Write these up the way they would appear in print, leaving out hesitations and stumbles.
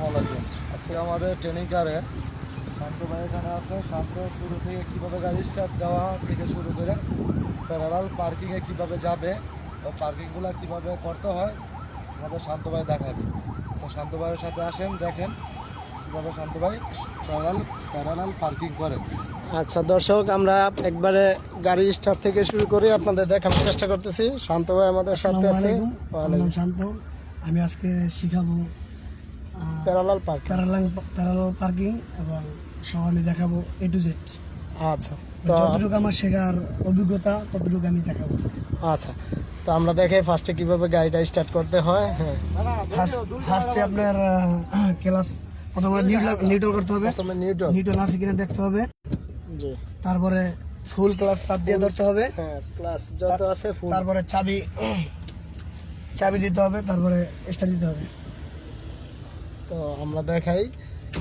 আলাইকুম। আজকে আমাদের ট্রেনিং কারে শান্ত ভাই এখানে আছে। শান্ত শুরু থেকে কীভাবে গাড়ি স্টার্ট দেওয়া থেকে শুরু করে প্যারালাল পার্কিংয়ে কীভাবে যাবে ও পার্কিংগুলো কীভাবে করতে হয় আমাদের শান্ত ভাই দেখাবে। তো শান্ত ভাইয়ের সাথে আসেন, দেখেন কীভাবে শান্ত ভাই প্যারালাল পার্কিং করে। আচ্ছা দর্শক, আমরা একবারে গাড়ি স্টার্ট থেকে শুরু করে আপনাদের দেখানোর চেষ্টা করতেছি। শান্ত ভাই আমাদের সাথে আছে। আমার নাম শান্ত। আমি আজকে শিখাবো প্যারালাল পার্কিং এবং সব আমি দেখাবো A to Z। আচ্ছা, তো যতটুকু আমার শেখার অভিজ্ঞতা ততটুকু আমি দেখাবো। আচ্ছা, তো আমরা দেখে ফার্স্টে কিভাবে গাড়িটা স্টার্ট করতে হয়। হ্যাঁ, ফার্স্টে আপনার ক্লাস প্রথমে নিউট্রাল করতে হবে। প্রথমে নিউট্রাল নিউট্রাল আছে কিনা দেখতে হবে। জি, তারপরে ফুল ক্লাস চাপ দিয়ে ধরতে হবে। হ্যাঁ, ক্লাস যত আছে ফুল। তারপরে চাবি দিতে হবে, তারপরে স্টার্ট দিতে হবে। তো আমরা দেখাই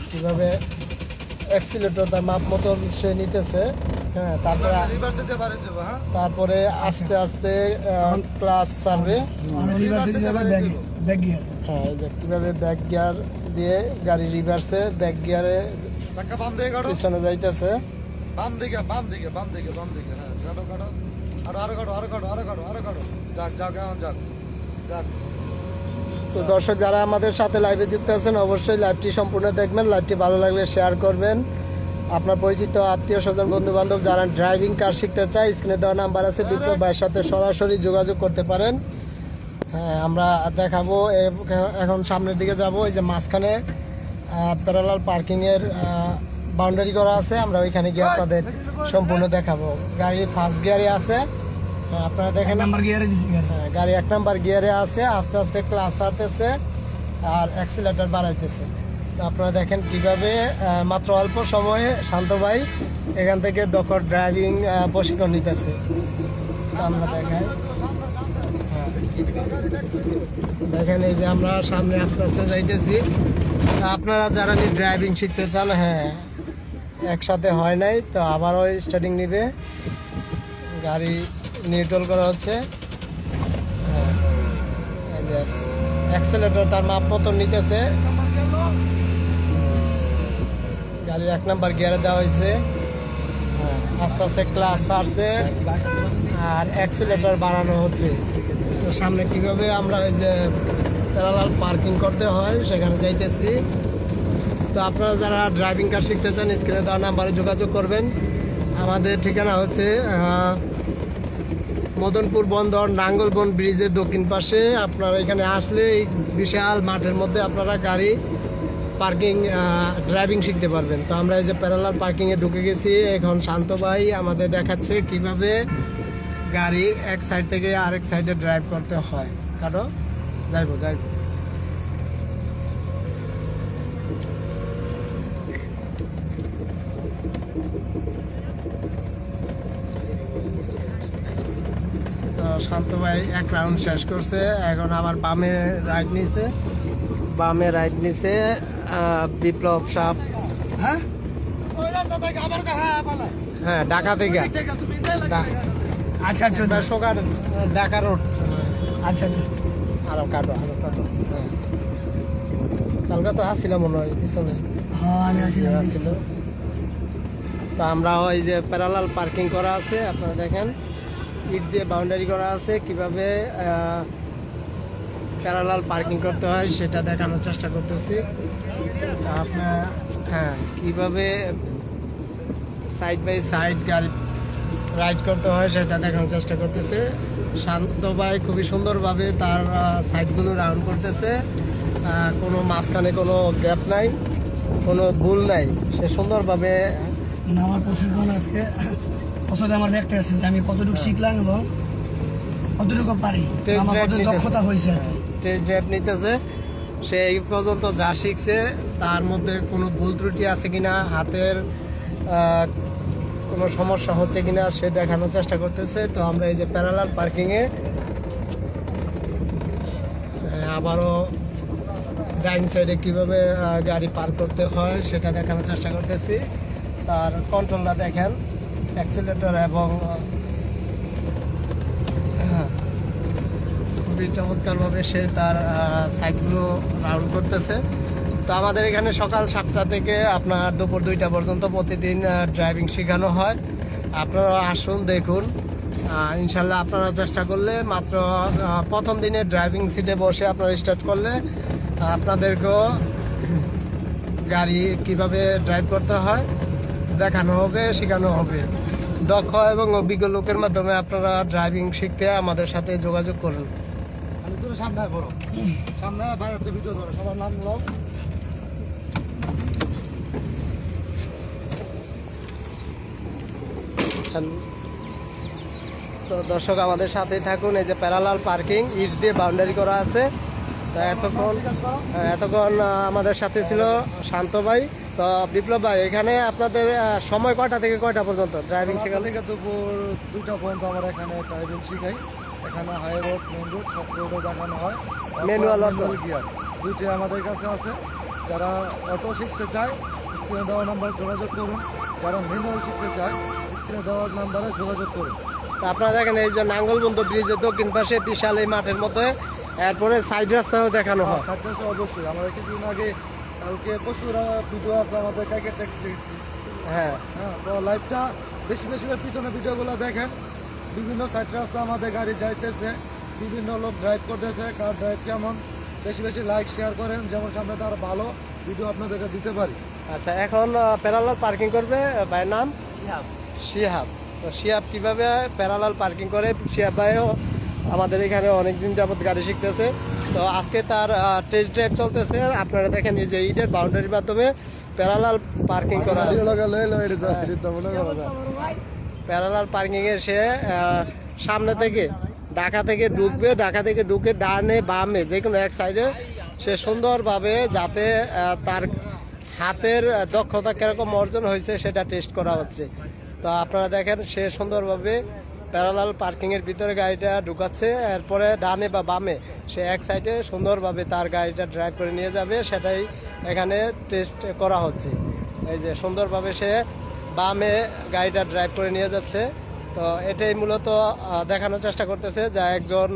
কিভাবে অ্যাক্সিলারেটর তার মাপ মতো সে নিতেছে। হ্যাঁ, তারপরে আস্তে আস্তে ক্লাস ছাড়বে। Back gear. হ্যাঁ, এই যে কিভাবে ব্যাক গিয়ার দিয়ে গাড়ি রিভার্সে ব্যাক গিয়ারে পিছনে যাইতেছে। বাম দিকে হ্যাঁ, কাটো আরো কাটো যাক যাক। তো দর্শক যারা আমাদের সাথে লাইভে যুক্ত আছেন, অবশ্যই লাইভটি সম্পূর্ণ দেখবেন। লাইভটি ভালো লাগলে শেয়ার করবেন। আপনার পরিচিত আত্মীয় স্বজন বন্ধু বান্ধব যারা ড্রাইভিং কার শিখতে চায়, স্ক্রিনে দেওয়া নাম্বার আছে, বিপ্লব ভাইয়ের সাথে সরাসরি যোগাযোগ করতে পারেন। হ্যাঁ, আমরা দেখাবো। এখন সামনের দিকে যাব। এই যে মাঝখানে প্যারালাল পার্কিংয়ের বাউন্ডারি করা আছে, আমরা ওইখানে গিয়ে আপনাদের সম্পূর্ণ দেখাবো। গাড়ি ফার্স্ট গিয়ারে আছে, আপনারা দেখেন নাম্বার গিয়ারে দিছি গাড়ি। হ্যাঁ, গাড়ি 1 নাম্বার গিয়ারে আছে। আস্তে আস্তে ক্লাস ছাড়তেছে আর অ্যাক্সিলারেটর বাড়াইতেছে। তো আপনারা দেখেন কিভাবে মাত্র অল্প সময়ে শান্ত ভাই এখান থেকে দক্ষ ড্রাইভিং প্রশিক্ষণ নিতেছে। তো আমরা দেখাই। হ্যাঁ, দেখেন এই যে আমরা সামনে আস্তে আস্তে যাইতেছি। আপনারা যারা ড্রাইভিং শিখতে চান, হ্যাঁ একসাথে হয় নাই, তো আবারও স্টার্টিং নিবে। গাড়ি নিউট্রাল করা হচ্ছে। হ্যাঁ, এই যে অ্যাক্সিলারেটর তার মাপ মতো নিতেছে। গাড়ি 1 নাম্বার গিয়ারে দেওয়া হয়েছে। হ্যাঁ, আস্তে আস্তে ক্লাস ছাড়ছে আর অ্যাক্সিলারেটর বাড়ানো হচ্ছে। তো সামনে কিভাবে আমরা ওই যে প্যারালাল পার্কিং করতে হয় সেখানে যাইতেছি। তো আপনারা যারা ড্রাইভিং কার শিখতে চান, স্ক্রিনে দেওয়া নাম্বারে যোগাযোগ করবেন। আমাদের ঠিকানা হচ্ছে মদনপুর বন্দর নাঙ্গলবন ব্রিজের দক্ষিণ পাশে। আপনারা এখানে আসলে এই বিশাল মাঠের মধ্যে আপনারা গাড়ি পার্কিং ড্রাইভিং শিখতে পারবেন। তো আমরা এই যে প্যারালাল পার্কিংয়ে ঢুকে গেছি। এখন শান্ত ভাই আমাদের দেখাচ্ছে কিভাবে গাড়ি এক সাইড থেকে আরেক সাইডে ড্রাইভ করতে হয়। কাটো যাইব। তো শান্ত ভাই 1 রাউন্ড শেষ করছে। এখন আবার বামে রাইট নিছে বিপ্লব সাহ। হ্যাঁ, হ্যাঁ, ঢাকা থেকে। আচ্ছা সোগার ঢাকা রোড। আচ্ছা। আরো কাটো। হ্যাঁ, কালকে তো আসছিলাম মনে হয় পিছনে। হ্যাঁ, আমি আসছিল। তো আমরা ওই যে প্যারালাল পার্কিং করা আছে, আপনারা দেখেন ইট দিয়ে বাউন্ডারি করা আছে। কিভাবে প্যারালাল পার্কিং করতে হয় সেটা দেখানোর চেষ্টা করতেছি। আপনার হ্যাঁ, কিভাবে সাইড বাই সাইড গাড়ি রাইড করতে হয় সেটা দেখানোর চেষ্টা করতেছে। শান্ত ভাই খুবই সুন্দরভাবে তার সাইডগুলো রাউন্ড করতেছে। কোনো মাঝখানে কোনো গ্যাপ নাই, কোনো ভুল নাই। সে সুন্দরভাবে আমার প্রশিক্ষণ আজকে আসলে আমার দেখতে আসছে যে আমি কতটুকু শিখলাম এবং কতটুকু পারি, আমার কত দক্ষতা হয়েছে আর কি। টেস্ট ড্রাইভ নিতেছে। সে এই পর্যন্ত যা শিখছে তার মধ্যে কোনো ভুল ত্রুটি আছে কিনা, হাতের কোনো সমস্যা হচ্ছে কিনা সে দেখানোর চেষ্টা করতেছে। তো আমরা এই যে প্যারালাল পার্কিংয়ে আবারও ডাইন সাইডে কিভাবে গাড়ি পার্ক করতে হয় সেটা দেখানোর চেষ্টা করতেছি। তার কন্ট্রোলটা দেখেন, অ্যাক্সিলারেটর এবং খুবই চমৎকারভাবে সে তার সাইডগুলো রাউন্ড করতেছে। তো আমাদের এখানে সকাল 7টা থেকে আপনার দুপুর 2টা পর্যন্ত প্রতিদিন ড্রাইভিং শেখানো হয়। আপনারা আসুন, দেখুন। ইনশাল্লাহ আপনারা চেষ্টা করলে মাত্র প্রথম দিনে ড্রাইভিং সিটে বসে আপনারা স্টার্ট করলে আপনাদেরকেও গাড়ি কিভাবে ড্রাইভ করতে হয় দেখানো হবে, শেখানো হবে। দক্ষ এবং অভিজ্ঞ লোকের মাধ্যমে আপনারা ড্রাইভিং শিখতে আমাদের সাথে যোগাযোগ করুন। আমি তো সামনে আয় বড়, সামনে আয়, বাইরে ভিডিও ধরো, সবার নাম নাও। তো দর্শক আমাদের সাথেই থাকুন। এই যে প্যারালাল পার্কিং, ইট দিয়ে বাউন্ডারি করা আছে। তো এতক্ষণ আমাদের সাথে ছিল শান্ত ভাই। তো বিপ্লব ভাই, এখানে আপনাদের সময় কয়টা থেকে কয়টা পর্যন্ত ড্রাইভিং শেখানো? থেকে দুপুর 2টা পর্যন্ত আমরা এখানে ড্রাইভিং শিখাই। এখানে হাই রোড, মেন রোড সব রোডও দেখানো হয়। ম্যানুয়াল অটো গিয়ার দুইটি আমাদের কাছে আছে। যারা অটো শিখতে চায় স্ক্রিনে দেওয়া নাম্বারে যোগাযোগ করুন, যারা ম্যানুয়াল শিখতে চায় স্ক্রিনে দেওয়া নাম্বারে যোগাযোগ করুন। তো আপনারা দেখেন এই যে নাঙ্গলবন্ধ ব্রিজের দক্ষিণ পাশে বিশাল এই মাঠের মধ্যে, এরপরে সাইড রাস্তাও দেখানো হয়। সাইডে অবশ্যই আমরা কিছুদিন আগে কালকে পশুর ভিডিও আছে আমাদের কাকে ট্যাক্স দেখছি। হ্যাঁ, তো লাইভটা বেশি বেশি করে পিছনে ভিডিওগুলো দেখেন। বিভিন্ন সাইড রাস্তা আমাদের গাড়ি যাইতেছে, বিভিন্ন লোক ড্রাইভ করতেছে, কার ড্রাইভ কেমন, বেশি বেশি লাইক শেয়ার করেন, যেমন সামনে তার ভালো ভিডিও আপনাদেরকে দিতে পারি। আচ্ছা, এখন প্যারালাল পার্কিং করবে ভাইয়ের নাম শিহাব। তো শিহাব কিভাবে প্যারালাল পার্কিং করে, শিহাব ভাইও আমাদের এখানে অনেকদিন যাবত গাড়ি শিখতেছে। তো আজকে তার টেস্ট ড্রাইভ চলতেছে। আপনারা দেখেন এই যে ইটের বাউন্ডারির মাধ্যমে প্যারালাল পার্কিং করা আছে। প্যারালাল পার্কিং এ সে সামনে থেকে ঢাকা থেকে ঢুকবে, ঢাকা থেকে ঢুকে ডানে বামে যে কোনো এক সাইডে সে সুন্দরভাবে যাতে তার হাতের দক্ষতা কিরকম অর্জন হয়েছে সেটা টেস্ট করা হচ্ছে। তো আপনারা দেখেন সে সুন্দরভাবে প্যারালাল পার্কিং এর ভিতরে গাড়িটা ঢুকাচ্ছে, এরপরে ডানে বা বামে সে এক সাইডে সুন্দরভাবে তার গাড়িটা ড্রাইভ করে নিয়ে যাবে, সেটাই এখানে টেস্ট করা হচ্ছে। এই যে সুন্দরভাবে সে বামে গাড়িটা ড্রাইভ করে নিয়ে যাচ্ছে। তো এটাই মূলত দেখানোর চেষ্টা করতেছে যা একজন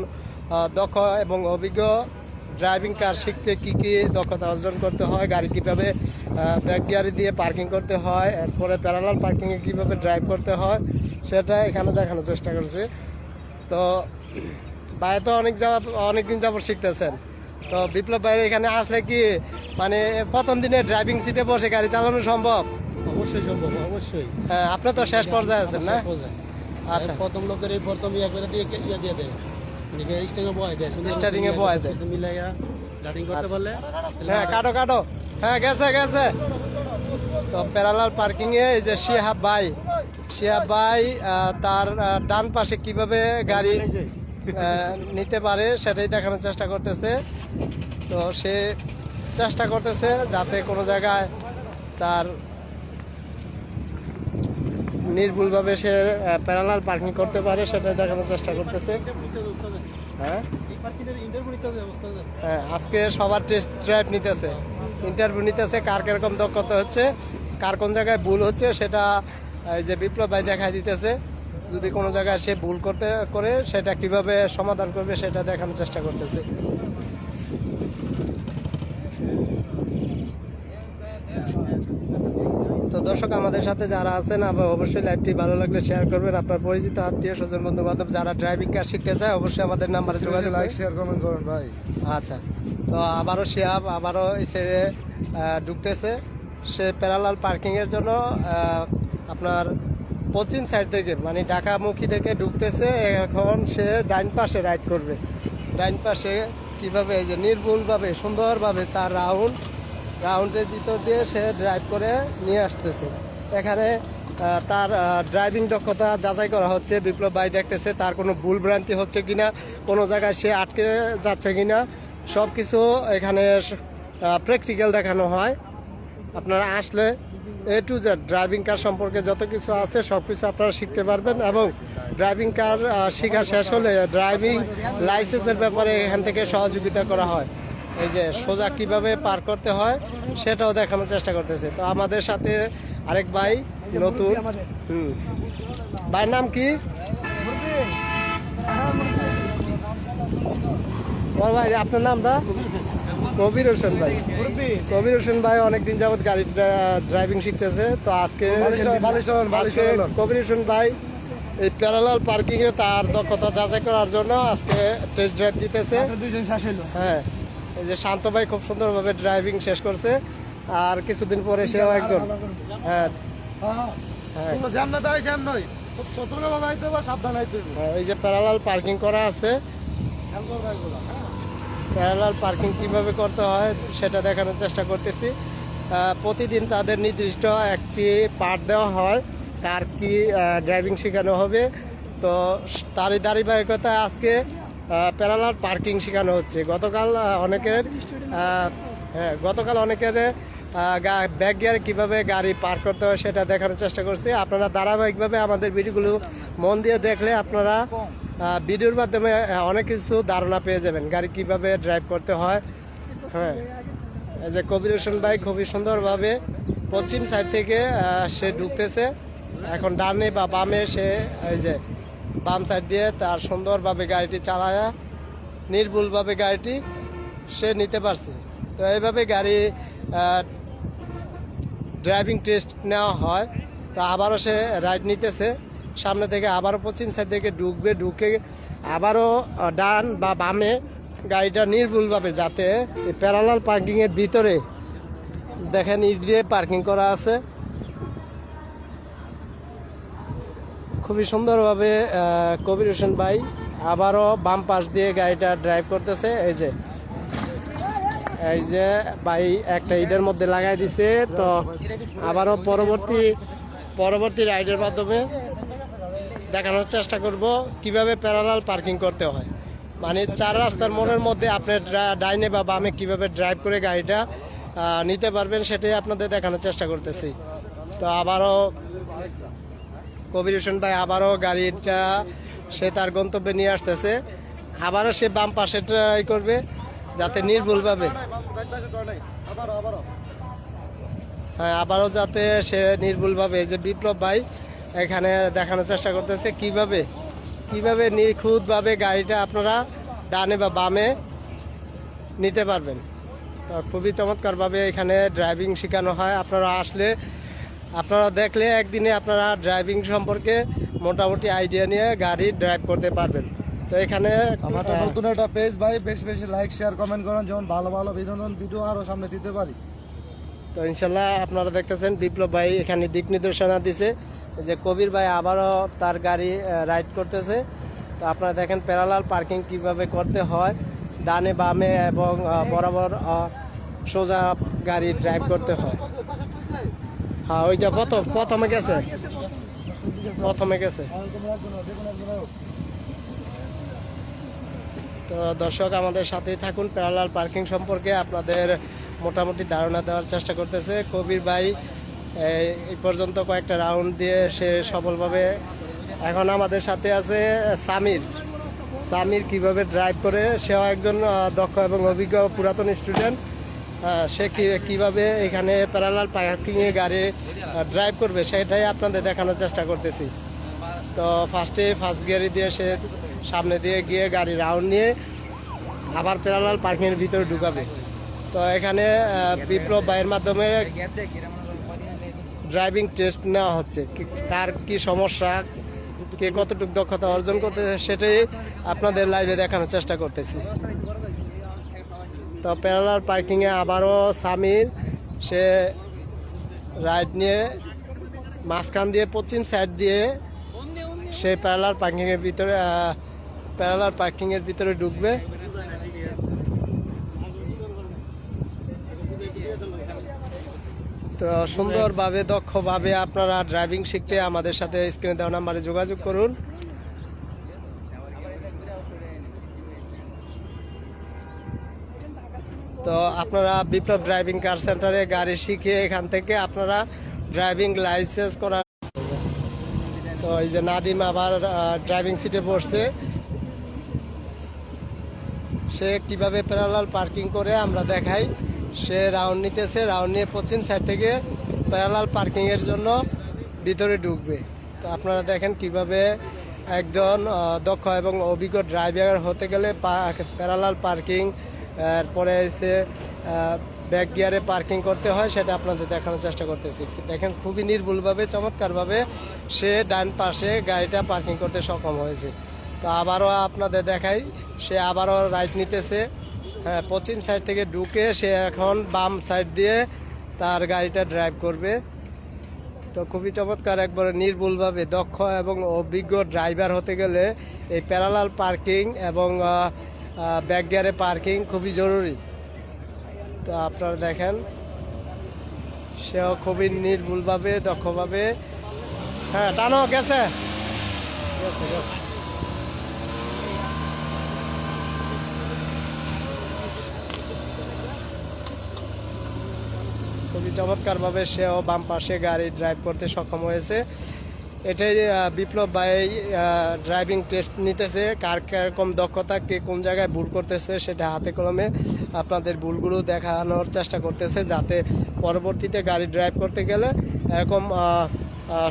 দক্ষ এবং অভিজ্ঞ ড্রাইভিং কার শিখতে কি কি দক্ষতা অর্জন করতে হয়, গাড়ি কিভাবে ব্যাক গিয়ারে দিয়ে পার্কিং করতে হয়, এরপরে প্যারালাল পার্কিংয়ে কিভাবে ড্রাইভ করতে হয় সেটা এখানে দেখানোর চেষ্টা করছে। তো ভাই তো অনেকদিন যাবত শিখতেছেন। তো বিপ্লব ভাই এখানে আসলে কি মানে প্রথম দিনে ড্রাইভিং সিটে বসে গাড়ি চালানো সম্ভব? অবশ্যই সম্ভব, অবশ্যই। হ্যাঁ, আপনি তো শেষ পর্যায়ে আছেন না? আচ্ছা, প্রথম লোকের এই প্রথম ইয়া করে দিয়ে দিয়ে দেয়, স্টারিংয়ে বয় দেয়, স্টারিংয়ে বয় দেয়, মিলাইয়া গাড়ি করতে পারলে। হ্যাঁ, কাটো হ্যাঁ, গেছে। তো প্যারালাল পার্কিং এ এই যে শিহাব ভাই তার ডান পাশে কিভাবে গাড়ি নিতে পারে সেটাই দেখানোর চেষ্টা করতেছে। তো সে চেষ্টা করতেছে যাতে কোনো জায়গায় তার নির্ভুলভাবে সে প্যারালাল পার্কিং করতে পারে সেটাই দেখানোর চেষ্টা করতেছে। হ্যাঁ, আজকে সবার টেস্ট ড্রাইভ নিতেছে, ইন্টারভিউ নিতেছে, কার কিরকম দক্ষতা হচ্ছে, কার কোন জায়গায় ভুল হচ্ছে সেটা এই যে বিপ্লব ভাই দেখাই দিতেছে। যদি কোনো জায়গায় সে ভুল করে সেটা কিভাবে সমাধান করবে সেটা দেখানোর চেষ্টা করতেছে। তো দর্শক আমাদের সাথে যারা আছেন অবশ্যই লাইভটি ভালো লাগলে শেয়ার করবেন। আপনার পরিচিত আত্মীয় স্বজন বন্ধু বান্ধব যারা ড্রাইভিং কার শিখতে চায় অবশ্যই আমাদের নাম্বারে যোগাযোগ, লাইক শেয়ার কমেন্ট করেন ভাই। আচ্ছা, তো আবারও শিহাব এই ছেড়ে ঢুকতেছে। সে প্যারালাল পার্কিং এর জন্য আপনার পশ্চিম সাইড থেকে মানে ঢাকামুখী থেকে ঢুকতেছে। এখন সে ডাইন পাশে রাইড করবে। ডাইন পাশে কিভাবে এই যে নির্ভুলভাবে সুন্দরভাবে তার রাউন্ডের ভিতর দিয়ে সে ড্রাইভ করে নিয়ে আসতেছে। এখানে তার ড্রাইভিং দক্ষতা যাচাই করা হচ্ছে। বিপ্লব ভাই দেখতেছে তার কোনো ভুল ভ্রান্তি হচ্ছে কিনা, কোনো জায়গায় সে আটকে যাচ্ছে কিনা, সব কিছু এখানে প্র্যাকটিক্যাল দেখানো হয়। আপনারা আসলে এ টু জেড ড্রাইভিং কার সম্পর্কে যত কিছু আছে সব কিছু আপনারা শিখতে পারবেন এবং ড্রাইভিং কার শেখা শেষ হলে ড্রাইভিং লাইসেন্সের ব্যাপারে এখান থেকে সহযোগিতা করা হয়। এই যে সোজা কিভাবে পার করতে হয় সেটাও দেখানোর চেষ্টা করতেছে। তো আমাদের সাথে আরেক ভাই নতুন, ভাইয়ের নাম কি? ভাই আপনার নামটা? কবির হোসেন ভাই। কবির হোসেন ভাই অনেকদিন যাবত গাড়ি ড্রাইভিং শিখতেছে। তো আজকে আজকে কবির হোসেন ভাই এই প্যারালাল পার্কিং এ তার দক্ষতা যাচাই করার জন্য আজকে টেস্ট ড্রাইভ দিতেছে। দুইজন শেষ হলো। হ্যাঁ, এই যে শান্ত ভাই খুব সুন্দরভাবে ড্রাইভিং শেষ করছে, আর কিছুদিন পরে সেও একজন। হ্যাঁ হ্যাঁ, এই যে প্যারালাল পার্কিং করা আছে, প্যারালাল পার্কিং কিভাবে করতে হয় সেটা দেখানোর চেষ্টা করতেছি। প্রতিদিন তাদের নির্দিষ্ট একটি পার্ট দেওয়া হয়, কার কি ড্রাইভিং শেখানো হবে। তো তারই ধারাবাহিকতায় আজকে প্যারালাল পার্কিং শেখানো হচ্ছে। গতকাল অনেকের ব্যাক গিয়ারে কীভাবে গাড়ি পার্ক করতে হয় সেটা দেখানোর চেষ্টা করছি। আপনারা ধারাবাহিকভাবে আমাদের ভিডিওগুলো মন দিয়ে দেখলে আপনারা ভিডিওর মাধ্যমে অনেক কিছু ধারণা পেয়ে যাবেন গাড়ি কিভাবে ড্রাইভ করতে হয়। হ্যাঁ, এই যে কবির হোসেন ভাই খুবই সুন্দরভাবে পশ্চিম সাইড থেকে সে ঢুকতেছে। এখন ডানে বা বামে সে এই যে বাম সাইড দিয়ে তার সুন্দরভাবে গাড়িটি চালায়া নির্ভুলভাবে গাড়িটি সে নিতে পারছে। তো এইভাবে গাড়ি ড্রাইভিং টেস্ট নেওয়া হয়। তো আবারও সে রাইড নিতেছে, সামনে থেকে আবারও পশ্চিম সাইড থেকে ঢুকে আবারও ডান বা বামে গাড়িটা নির্ভুলভাবে, যাতে এই প্যারালাল পার্কিংয়ের ভিতরে দেখেন ইট দিয়ে পার্কিং করা আছে। খুবই সুন্দরভাবে কবির হোসেন ভাই আবারও বাম পাশ দিয়ে গাড়িটা ড্রাইভ করতেছে। এই যে ভাই একটা ইটের মধ্যে লাগাই দিছে। তো আবারও পরবর্তী রাইডের মাধ্যমে দেখানোর চেষ্টা করব কিভাবে প্যারালাল পার্কিং করতে হয়। মানে 4 রাস্তার মোড়ের মধ্যে আপনি ডাইনে বা বামে কিভাবে ড্রাইভ করে গাড়িটা নিতে পারবেন সেটাই আপনাদের দেখানোর চেষ্টা করতেছি। তো আবারও কবির হোসেন ভাই আবারও গাড়িটা সে তার গন্তব্যে নিয়ে আসতেছে। আবারও সে বাম পাশে ট্রাই করবে যাতে নির্ভুলভাবে, হ্যাঁ আবারও যাতে সে নির্ভুলভাবে, এই যে বিপ্লব ভাই এখানে দেখানোর চেষ্টা করতেছে কিভাবে নিখুঁতভাবে গাড়িটা আপনারা ডানে বা বামে নিতে পারবেন। তো খুবই চমৎকারভাবে এখানে ড্রাইভিং শেখানো হয়। আপনারা দেখলে একদিনে আপনারা ড্রাইভিং সম্পর্কে মোটামুটি আইডিয়া নিয়ে গাড়ি ড্রাইভ করতে পারবেন। তো এখানে আমার নতুন একটা পেজ ভাই, বেশি বেশি লাইক শেয়ার কমেন্ট করেন, যেমন ভালো ভালো বিনোদন ভিডিও আরো সামনে দিতে পারি। তো ইনশাল্লাহ আপনারা দেখতেছেন বিপ্লব ভাই এখানে দিক নির্দেশনা দিছে, যে কবির ভাই আবারও তার গাড়ি রাইড করতেছে। তো আপনারা দেখেন প্যারালাল পার্কিং কিভাবে করতে হয়, ডানে বামে এবং বরাবর সোজা গাড়ি ড্রাইভ করতে হয়। হ্যাঁ, ওইটা প্রথমে গেছে। তো দর্শক আমাদের সাথেই থাকুন, প্যারালাল পার্কিং সম্পর্কে আপনাদের মোটামুটি ধারণা দেওয়ার চেষ্টা করতেছে কবির ভাই। এই পর্যন্ত কয়েকটা রাউন্ড দিয়ে সে সফলভাবে। এখন আমাদের সাথে আছে সামির কিভাবে ড্রাইভ করে, সেও একজন দক্ষ এবং অভিজ্ঞ পুরাতন স্টুডেন্ট। সে কিভাবে এখানে প্যারালাল পার্কিংয়ে গাড়ি ড্রাইভ করবে সেটাই আপনাদের দেখানোর চেষ্টা করতেছি। তো ফার্স্ট গিয়ারে দিয়ে সে সামনে দিয়ে গিয়ে গাড়ি রাউন্ড নিয়ে আবার প্যারালাল পার্কিংয়ের ভিতরে ঢুকাবে। তো এখানে বিপ্লব ভাইয়ের মাধ্যমে ড্রাইভিং টেস্ট নেওয়া হচ্ছে, কার কি সমস্যা, কে কতটুকু দক্ষতা অর্জন করতেছে সেটাই আপনাদের লাইভে দেখানোর চেষ্টা করতেছি। তো প্যারালাল পার্কিংয়ে আবারও সামির সে রাইড নিয়ে মাঝখান দিয়ে পশ্চিম সাইড দিয়ে সে প্যারালাল পার্কিংয়ের ভিতরে ঢুকবে। তো সুন্দরভাবে দক্ষভাবে আপনারা ড্রাইভিং শিখতে আমাদের সাথে স্ক্রিনে দেওয়া নাম্বারে যোগাযোগ করুন। তো আপনারা বিপ্লব ড্রাইভিং কার সেন্টারে গাড়ি শিখে এখান থেকে আপনারা ড্রাইভিং লাইসেন্স করা। তো এই যে নাদিম আবার ড্রাইভিং সিটে বসছে, সে কিভাবে প্যারালাল পার্কিং করে আমরা দেখাই। সে রাউন্ড নিতেছে, রাউন্ড নিয়ে পশ্চিম সাইড থেকে প্যারালাল পার্কিংয়ের জন্য ভিতরে ঢুকবে। তো আপনারা দেখেন কিভাবে একজন দক্ষ এবং অভিজ্ঞ ড্রাইভার হতে গেলে প্যারালাল পার্কিং এরপরে এসে ব্যাক গিয়ারে পার্কিং করতে হয়, সেটা আপনাদের দেখানোর চেষ্টা করতেছি। দেখেন খুবই নির্ভুলভাবে চমৎকারভাবে সে ডান পাশে গাড়িটা পার্কিং করতে সক্ষম হয়েছে। তো আবারও আপনাদের দেখাই, সে আবারও রাইট নিতেছে। হ্যাঁ, পশ্চিম সাইড থেকে ঢুকে সে এখন বাম সাইড দিয়ে তার গাড়িটা ড্রাইভ করবে। তো খুবই চমৎকার, একবারে নির্ভুলভাবে দক্ষ এবং অভিজ্ঞ ড্রাইভার হতে গেলে এই প্যারালাল পার্কিং এবং ব্যাক গিয়ারে পার্কিং খুবই জরুরি। তো আপনারা দেখেন সেও খুবই নির্ভুলভাবে দক্ষভাবে, হ্যাঁ টানো, গেছে গেছে গেছে। খুবই চমৎকারভাবে সেও বাম পাশে গাড়ি ড্রাইভ করতে সক্ষম হয়েছে। এটাই বিপ্লব ভাই ড্রাইভিং টেস্ট নিতেছে, কার কিরকম দক্ষতা, কে কোন জায়গায় ভুল করতেছে সেটা হাতে কলমে আপনাদের ভুলগুলো দেখানোর চেষ্টা করতেছে, যাতে পরবর্তীতে গাড়ি ড্রাইভ করতে গেলে এরকম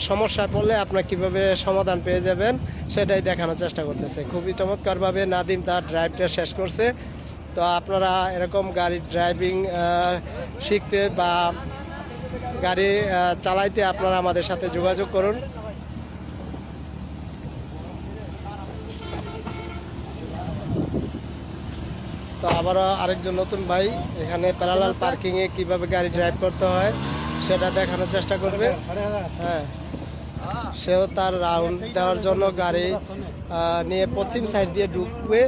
সমস্যায় পড়লে আপনার কিভাবে সমাধান পেয়ে যাবেন সেটাই দেখানোর চেষ্টা করতেছে। খুবই চমৎকারভাবে নাদিম তার ড্রাইভটা শেষ করছে। তো আপনারা এরকম গাড়ি ড্রাইভিং শিখতে বা গাড়ি চালাইতে আপনারা আমাদের সাথে যোগাযোগ করুন। তো আবারও আরেকজন নতুন ভাই এখানে প্যারালাল পার্কিংয়ে কিভাবে গাড়ি ড্রাইভ করতে হয় সেটা দেখানোর চেষ্টা করবে। হ্যাঁ, সেও তার রাউন্ড দেওয়ার জন্য গাড়ি নিয়ে পশ্চিম সাইড দিয়ে ঢুকবে।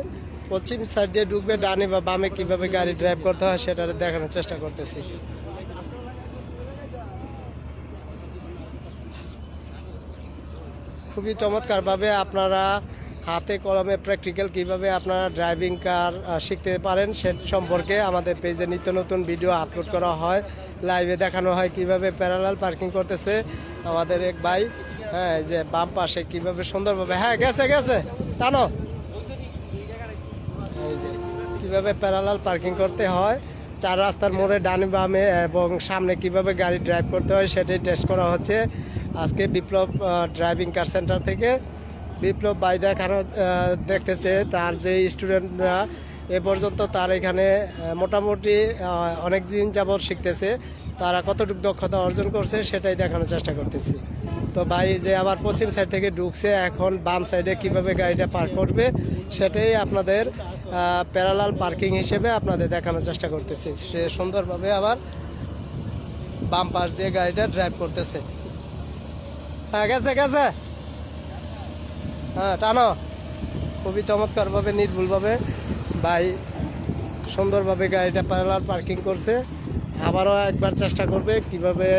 পশ্চিম সাইড দিয়ে ঢুকবে, ডানে বা বামে কিভাবে গাড়ি ড্রাইভ করতে হয় সেটা দেখানোর চেষ্টা করতেছি। খুবই চমৎকারভাবে আপনারা হাতে কলমে প্র্যাকটিক্যাল কিভাবে আপনারা ড্রাইভিং কার শিখতে পারেন সে সম্পর্কে আমাদের পেজে নিত্য নতুন ভিডিও আপলোড করা হয়, লাইভে দেখানো হয় কিভাবে প্যারালাল পার্কিং করতেছে আমাদের এক ভাই। হ্যাঁ, এই যে বাম পাশে কিভাবে সুন্দরভাবে, হ্যাঁ গেছে গেছে টানো, এই যে কিভাবে প্যারালাল পার্কিং করতে হয়, চার রাস্তার মোড়ে ডানে বামে এবং সামনে কিভাবে গাড়ি ড্রাইভ করতে হয় সেটাই টেস্ট করা হচ্ছে আজকে বিপ্লব ড্রাইভিং কার সেন্টার থেকে। বিপ্লব ভাই দেখানো দেখতেছে তার যে স্টুডেন্টরা এ পর্যন্ত তার এখানে মোটামুটি অনেক দিন যাবৎ শিখতেছে, তারা কতটুকু দক্ষতা অর্জন করছে সেটাই দেখানোর চেষ্টা করতেছি। তো ভাই যে আবার পশ্চিম সাইড থেকে ঢুকছে, এখন বাম সাইডে কিভাবে গাড়িটা পার্ক করবে সেটাই আপনাদের প্যারালাল পার্কিং হিসেবে আপনাদের দেখানোর চেষ্টা করতেছি। সে সুন্দরভাবে আবার বাম পাশ দিয়ে গাড়িটা ড্রাইভ করতেছে। হ্যাঁ গেছে গেছে, হ্যাঁ টানো। খুবই চমৎকারভাবে নির্ভুলভাবে ভাই সুন্দরভাবে গাড়িটা প্যারালাল পার্কিং করছে। আবারও একবার চেষ্টা করবে কিভাবে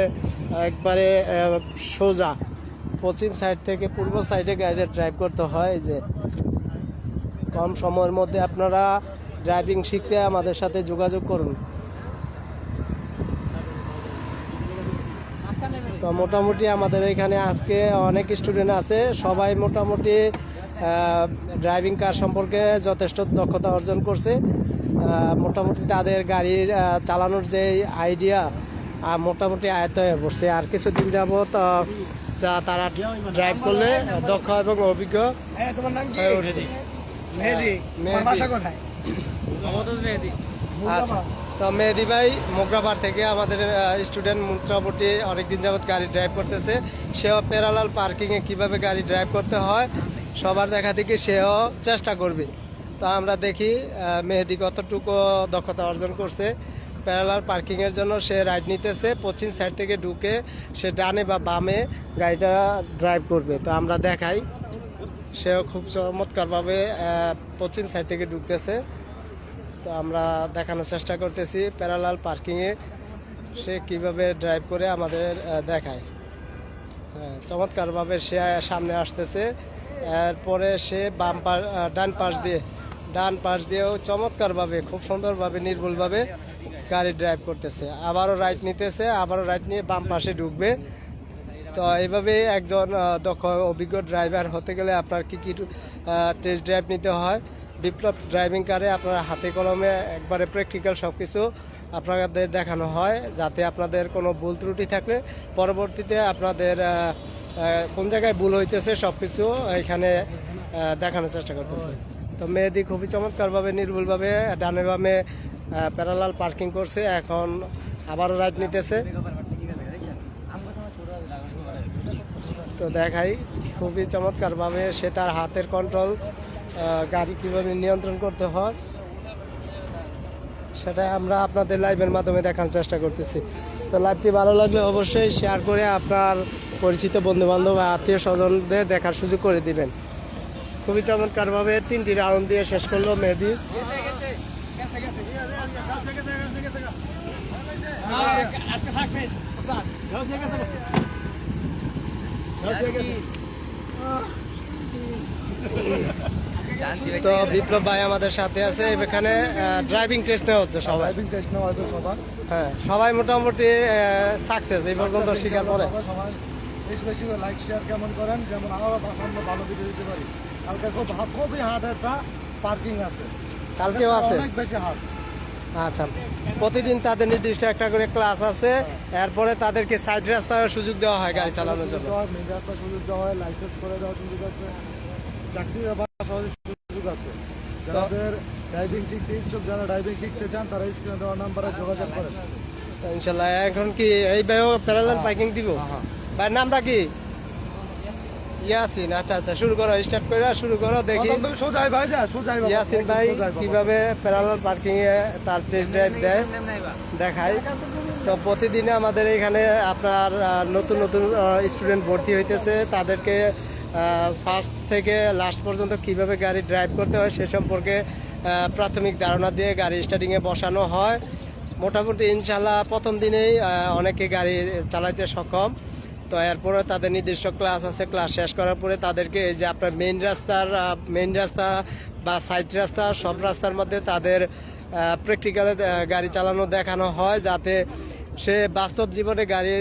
একবারে সোজা পশ্চিম সাইড থেকে পূর্ব সাইডে গাড়িটা ড্রাইভ করতে হয়। যে কম সময়ের মধ্যে আপনারা ড্রাইভিং শিখতে আমাদের সাথে যোগাযোগ করুন। তো মোটামুটি আমাদের এখানে আজকে অনেক স্টুডেন্ট আছে, সবাই মোটামুটি ড্রাইভিং কার সম্পর্কে যথেষ্ট দক্ষতা অর্জন করছে। মোটামুটি তাদের গাড়ির চালানোর যে আইডিয়া মোটামুটি আয়ত্ত হয়ে পড়ছে। আর কিছুদিন যাবত যা তারা ড্রাইভ করলে দক্ষ এবং অভিজ্ঞ হয়ে উঠবে। আচ্ছা, তো মেহেদি ভাই মোগ্রাপাড় থেকে আমাদের স্টুডেন্ট মোটামুটি অনেকদিন যাবত গাড়ি ড্রাইভ করতেছে। সেও প্যারালাল পার্কিংয়ে কিভাবে গাড়ি ড্রাইভ করতে হয় সবার দেখা দেখি সেও চেষ্টা করবে। তো আমরা দেখি মেহেদি কতটুকু দক্ষতা অর্জন করছে। প্যারালাল পার্কিংয়ের জন্য সে রাইড নিতেছে, পশ্চিম সাইড থেকে ঢুকে সে ডানে বা বামে গাড়িটা ড্রাইভ করবে। তো আমরা দেখাই, সেও খুব চমৎকারভাবে পশ্চিম সাইড থেকে ঢুকতেছে। তো আমরা দেখানোর চেষ্টা করতেছি প্যারালাল পার্কিংয়ে সে কিভাবে ড্রাইভ করে আমাদের দেখায়। হ্যাঁ, চমৎকারভাবে সে সামনে আসতেছে। এরপরে সে ডান পাশ দিয়েও চমৎকারভাবে খুব সুন্দরভাবে নির্ভুলভাবে গাড়ি ড্রাইভ করতেছে। আবারও রাইট নিতেছে, আবারও রাইট নিয়ে বাম পাশে ঢুকবে। তো এইভাবে একজন দক্ষ অভিজ্ঞ ড্রাইভার হতে গেলে আপনার কি কি টেস্ট ড্রাইভ নিতে হয় বিপ্লব ড্রাইভিং কারে আপনারা হাতে কলমে একবারে প্র্যাকটিক্যাল সব কিছু আপনাদের দেখানো হয়, যাতে আপনাদের কোনো ভুল ত্রুটি থাকলে পরবর্তীতে আপনাদের কোন জায়গায় ভুল হইতেছে সব কিছু এখানে দেখানোর চেষ্টা করতেছে। তো মেহেদি খুবই চমৎকারভাবে নির্ভুলভাবে ডানে বামে প্যারালাল পার্কিং করছে, এখন আবারও রাইড নিতেছে। তো দেখাই খুবই চমৎকারভাবে সে তার হাতের কন্ট্রোল, গাড়ি কিভাবে নিয়ন্ত্রণ করতে হয় সেটা আমরা আপনাদের লাইভের মাধ্যমে দেখার চেষ্টা করতেছি। তো লাইভটি ভালো লাগলে অবশ্যই শেয়ার করে আপনার পরিচিত বন্ধু বান্ধব বা আত্মীয় স্বজনদের দেখার সুযোগ করে দিবেন। খুবই চমৎকারভাবে 3টি রাউন্ড দিয়ে শেষ করলো মেহেদি। তো বিপ্লব ভাই আমাদের সাথে আছে, এখানে ড্রাইভিং টেস্ট নেওয়া হচ্ছে সবাই। ড্রাইভিং টেস্ট নেওয়া হয়তো সবার। হ্যাঁ, সবাই মোটামুটি সাকসেস এই পর্যন্ত স্বীকার করে। সবাই বেশি বেশি লাইক শেয়ার কেমন করেন, যেমন আমরা সামনে ভালো ভিডিও দিতে পারি। কালকে খুবই হার্ড একটা পার্কিং আছে, কালকেও আছে অনেক বেশি হার্ড। আচ্ছা, প্রতিদিন তাদের নির্দিষ্ট একটা করে ক্লাস আছে, এরপরে তাদেরকে সাইড রাস্তায় সুযোগ দেওয়া হয় গাড়ি চালানোর জন্য। মেন রাস্তায় সুযোগ দেওয়া হয়, লাইসেন্স করে দেওয়ার সুযোগ আছে, চাকরির ব্যাপারে সুযোগ আছে। যাদের ড্রাইভিং শিখতে ইচ্ছুক, যারা ড্রাইভিং শিখতে চান, তারা স্ক্রিনে দেওয়া নাম্বারে যোগাযোগ করেন। তো ইনশাল্লাহ এখন কি এই ভাইও প্যারালাল পার্কিং দিব? ভাই নামটা কি? ইয়াসিন। আচ্ছা আচ্ছা, শুরু করো, স্টার্ট করে শুরু করো, দেখি সোজাই ভাই যা, সোজাই বাবা। ইয়াসিন ভাই কিভাবে প্যারালাল পার্কিং এ তার টেস্ট ড্রাইভ দেয় দেখাই। তো প্রতিদিনে আমাদের এখানে আপনার নতুন নতুন স্টুডেন্ট ভর্তি হইতেছে, তাদেরকে ফার্স্ট থেকে লাস্ট পর্যন্ত কিভাবে গাড়ি ড্রাইভ করতে হয় সে সম্পর্কে প্রাথমিক ধারণা দিয়ে গাড়ি স্টার্টিংয়ে বসানো হয়। মোটামুটি ইনশাল্লাহ প্রথম দিনেই অনেকে গাড়ি চালাইতে সক্ষম। তো এরপরে তাদের নির্দিষ্ট ক্লাস আছে, ক্লাস শেষ করার পরে তাদেরকে এই যে আপনার মেইন রাস্তা বা সাইড রাস্তা সব রাস্তার মধ্যে তাদের প্র্যাকটিক্যালে গাড়ি চালানো দেখানো হয়, যাতে সে বাস্তব জীবনে গাড়ি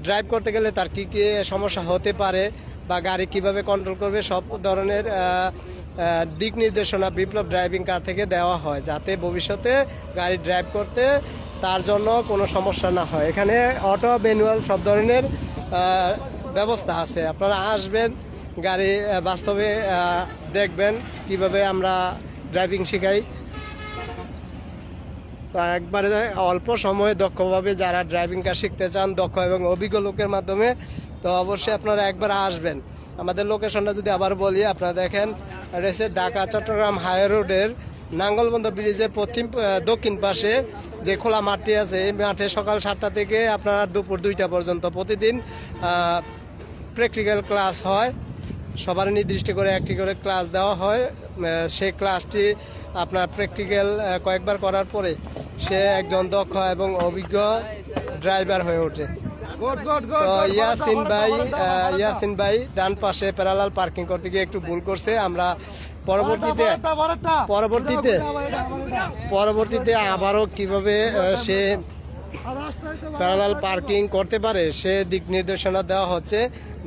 ড্রাইভ করতে গেলে তার কী কী সমস্যা হতে পারে বা গাড়ি কিভাবে কন্ট্রোল করবে সব ধরনের দিক নির্দেশনা বিপ্লব ড্রাইভিং কার থেকে দেওয়া হয়, যাতে ভবিষ্যতে গাড়ি ড্রাইভ করতে তার জন্য কোনো সমস্যা না হয়। এখানে অটো ম্যানুয়াল সব ধরনের ব্যবস্থা আছে। আপনারা আসবেন, গাড়ি বাস্তবে দেখবেন কিভাবে আমরা ড্রাইভিং শেখাই। তো একবারে অল্প সময়ে দক্ষভাবে যারা ড্রাইভিং কার শিখতে চান দক্ষ এবং অভিজ্ঞ লোকের মাধ্যমে, তো অবশ্যই আপনারা একবার আসবেন। আমাদের লোকেশনটা যদি আবার বলি, আপনারা দেখেন রয়েছে ঢাকা চট্টগ্রাম হাই রোডের নাঙ্গলবন্ধ ব্রিজের দক্ষিণ পাশে যে খোলা মাঠটি আছে, এই মাঠে সকাল 7টা থেকে আপনার দুপুর 2টা পর্যন্ত প্রতিদিন প্র্যাকটিক্যাল ক্লাস হয়। সবার নির্দিষ্ট করে একটি করে ক্লাস দেওয়া হয়। সেই ক্লাসটি আপনার প্র্যাকটিক্যাল কয়েকবার করার পরে সে একজন দক্ষ এবং অভিজ্ঞ ড্রাইভার হয়ে ওঠে। তো ইয়াসিন ভাই ডান পাশে প্যারালাল পার্কিং করতে গিয়ে একটু ভুল করছে। আমরা পরবর্তীতে আবারও কিভাবে সে প্যারালাল পার্কিং করতে পারে সে দিক নির্দেশনা দেওয়া হচ্ছে,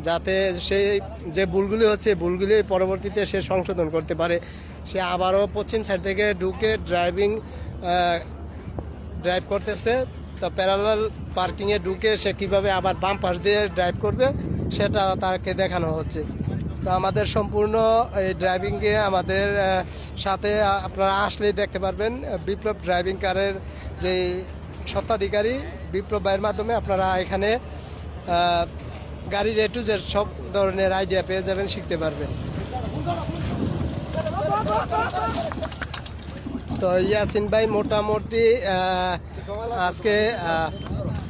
যাতে সে যে ভুলগুলি হচ্ছে ভুলগুলি পরবর্তীতে সে সংশোধন করতে পারে। সে আবারও পশ্চিম সাইড থেকে ঢুকে ড্রাইভ করতেছে। তো প্যারালাল পার্কিংয়ে ঢুকে সে কিভাবে আবার বাম পাশ দিয়ে ড্রাইভ করবে সেটা তাকে দেখানো হচ্ছে। তো আমাদের সম্পূর্ণ এই ড্রাইভিংয়ে আমাদের সাথে আপনারা আসলেই দেখতে পারবেন বিপ্লব ড্রাইভিং কারের যে স্বত্বাধিকারী বিপ্লব ভাইয়ের মাধ্যমে আপনারা এখানে গাড়ির A to Z সব ধরনের আইডিয়া পেয়ে যাবেন, শিখতে পারবেন। তো ইয়াসিন ভাই মোটামুটি আজকে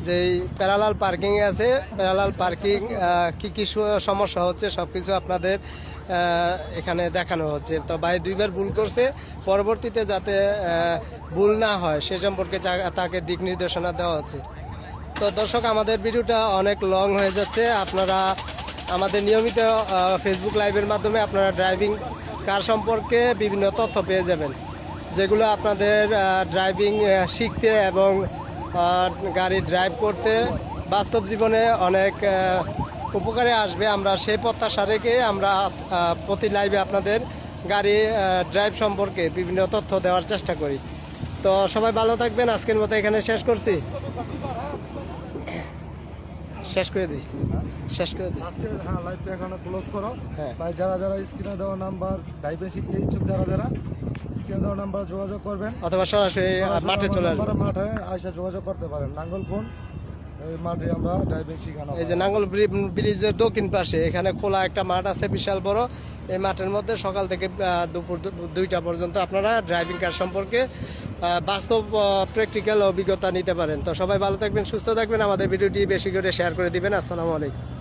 যেই প্যারালাল পার্কিং আছে, প্যারালাল পার্কিং কি কি সমস্যা হচ্ছে সবকিছু আপনাদের এখানে দেখানো হচ্ছে। তো ভাই 2বার ভুল করছে, পরবর্তীতে যাতে ভুল না হয় সে সম্পর্কে তাকে দিক নির্দেশনা দেওয়া হচ্ছে। তো দর্শক, আমাদের ভিডিওটা অনেক লং হয়ে যাচ্ছে। আপনারা আমাদের নিয়মিত ফেসবুক লাইভের মাধ্যমে আপনারা ড্রাইভিং কার সম্পর্কে বিভিন্ন তথ্য পেয়ে যাবেন, যেগুলো আপনাদের ড্রাইভিং শিখতে এবং গাড়ি ড্রাইভ করতে বাস্তব জীবনে অনেক উপকারে আসবে। আমরা সেই প্রত্যাশা রেখে আমরা প্রতি লাইভে আপনাদের গাড়ি ড্রাইভ সম্পর্কে বিভিন্ন তথ্য দেওয়ার চেষ্টা করি। তো সবাই ভালো থাকবেন, আজকের মতো এখানে শেষ করছি। শেষ করে দিই, শেষ করে দিই। আজকে হ্যাঁ লাইভটা এখানে ক্লোজ করো। হ্যাঁ। ভাই যারা স্ক্রিনে দেওয়া নাম্বার ড্রাইভিং শিখতে ইচ্ছুক যারা স্ক্রিনে দেওয়া নাম্বার যোগাযোগ করবেন, অথবা সরাসরি মাঠে চলে আসবেন। মাঠে আইসা যোগাযোগ করতে পারেন। নাঙ্গলপুর এই মাঠে আমরা ড্রাইভিং শেখানো এই যে নাঙ্গল ব্রিজের দক্ষিণ পাশে এখানে খোলা একটা মাঠ আছে বিশাল বড়। এই মাঠের মধ্যে সকাল থেকে দুপুর 2টা পর্যন্ত আপনারা ড্রাইভিং কার সম্পর্কে বাস্তব প্র্যাকটিক্যাল অভিজ্ঞতা নিতে পারেন। তো সবাই ভালো থাকবেন, সুস্থ থাকবেন, আমাদের ভিডিওটি বেশি করে শেয়ার করে দিবেন। আসসালামু আলাইকুম।